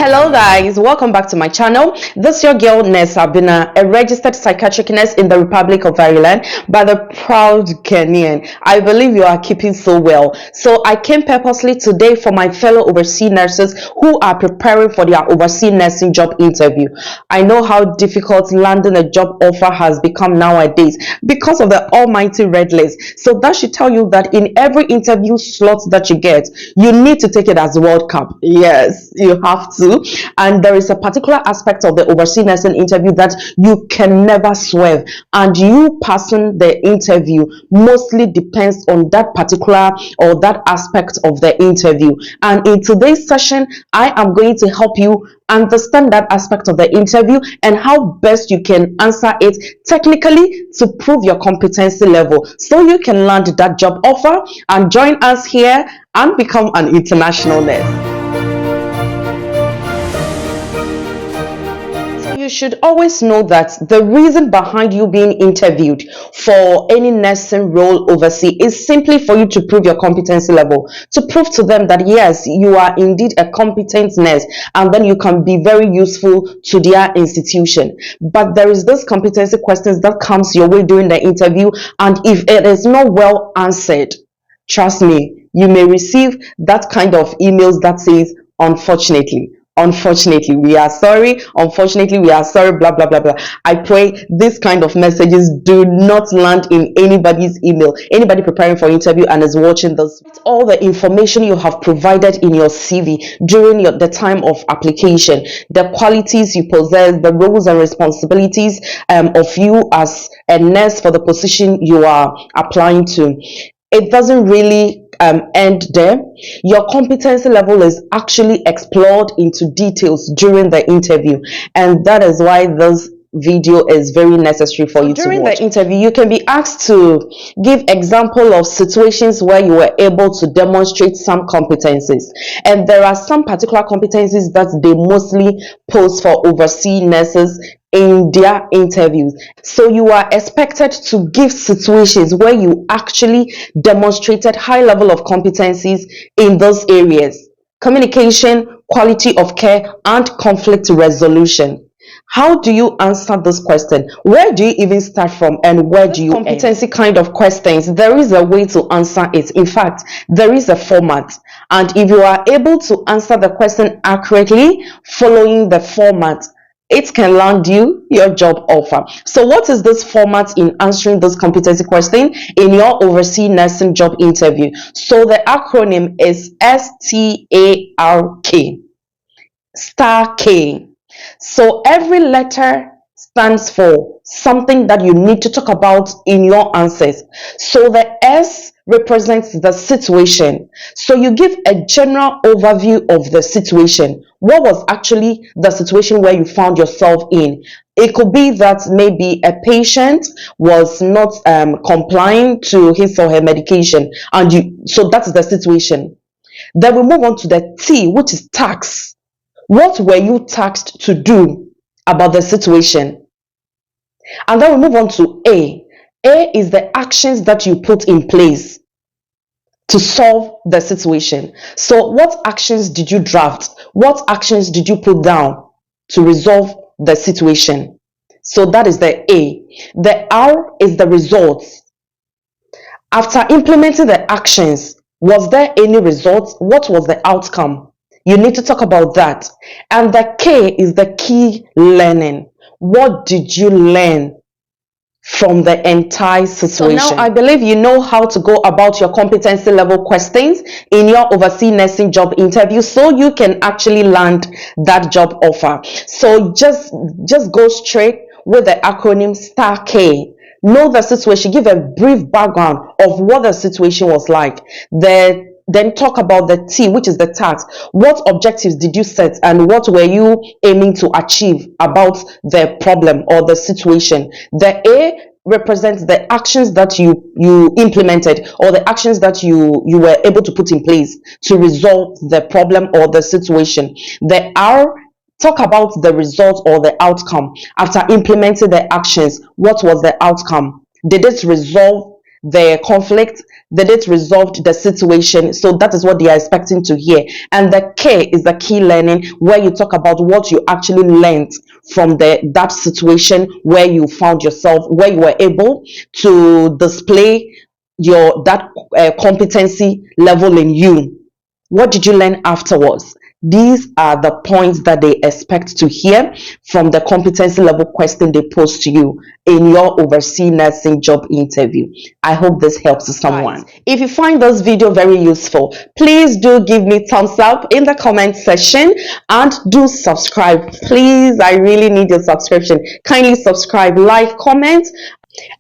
Hello guys, welcome back to my channel. This is your girl nurse Abena, a registered psychiatric nurse in the Republic of Ireland, but a proud Ghanaian. I believe you are keeping so well. So I came purposely today for my fellow overseas nurses who are preparing for their overseas nursing job interview. I know how difficult landing a job offer has become nowadays because of the almighty red list. So that should tell you that in every interview slot that you get, you need to take it as World Cup. Yes, you have to. And there is a particular aspect of the overseas nursing interview that you can never swerve, and you passing the interview mostly depends on that particular or that aspect of the interview. And in today's session, I am going to help you understand that aspect of the interview and how best you can answer it technically to prove your competency level, so you can land that job offer and join us here and become an international nurse. You should always know that the reason behind you being interviewed for any nursing role overseas is simply for you to prove your competency level, to prove to them that yes, you are indeed a competent nurse, and then you can be very useful to their institution. But there is this competency questions that comes your way during the interview, and if it is not well answered, trust me, you may receive that kind of emails that says unfortunately we are sorry, unfortunately we are sorry, blah blah blah blah. I pray this kind of messages do not land in anybody's email. Anybody preparing for interview and is watching this, all the information you have provided in your CV during the time of application, the qualities you possess, the roles and responsibilities of you as a nurse for the position you are applying to, it doesn't really end there. Your competency level is actually explored into details during the interview, and that is why this video is very necessary for you to watch. During the interview, you can be asked to give example of situations where you were able to demonstrate some competencies, and there are some particular competencies that they mostly post for overseas nurses in their interviews. So you are expected to give situations where you actually demonstrated high level of competencies in those areas: communication, quality of care, and conflict resolution. How do you answer this question? Where do you even start from, and where do you end? Competency kind of questions, there is a way to answer it. In fact, there is a format, and if you are able to answer the question accurately following the format, it can land you your job offer. So what is this format in answering this competency question in your overseas nursing job interview? So the acronym is STARK, star K. So every letter stands for something that you need to talk about in your answers. So the S represents the situation. So you give a general overview of the situation. What was actually the situation where you found yourself in? It could be that maybe a patient was not complying to his or her medication, and so that's the situation. Then we move on to the T, which is task. What were you tasked to do about the situation? And then we move on to A. A is the actions that you put in place to solve the situation. So what actions did you draft? What actions did you put down to resolve the situation? So that is the A. The R is the results. After implementing the actions, was there any results? What was the outcome? You need to talk about that. And the K is the key learning. What did you learn from the entire situation? So now I believe you know how to go about your competency level questions in your overseas nursing job interview, so you can actually land that job offer. So just go straight with the acronym star K. Know the situation, give a brief background of what the situation was like. Then talk about the T, which is the task. What objectives did you set, and what were you aiming to achieve about the problem or the situation? The A represents the actions that you implemented, or the actions that you were able to put in place to resolve the problem or the situation. The R, talk about the result or the outcome. After implementing the actions, what was the outcome? Did it resolve the conflict? Did it resolve the situation? So that is what they are expecting to hear. And the K is the key learning, where you talk about what you actually learned from that situation where you found yourself, where you were able to display your that competency level in you. What did you learn afterwards? These are the points that they expect to hear from the competency level question they pose to you in your overseas nursing job interview. I hope this helps someone. If you find this video very useful, please do give me thumbs up in the comment section and do subscribe. Please, I really need your subscription. Kindly subscribe, like, comment,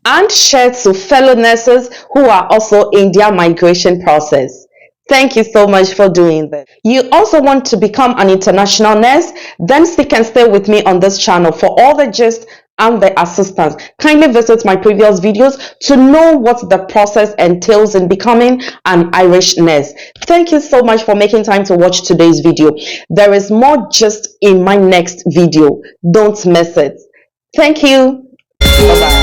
and share to fellow nurses who are also in their migration process. Thank you so much for doing this. You also want to become an international nurse? Then stick and stay with me on this channel for all the gist and the assistance. Kindly visit my previous videos to know what the process entails in becoming an Irish nurse. Thank you so much for making time to watch today's video. There is more gist in my next video. Don't miss it. Thank you. Bye-bye.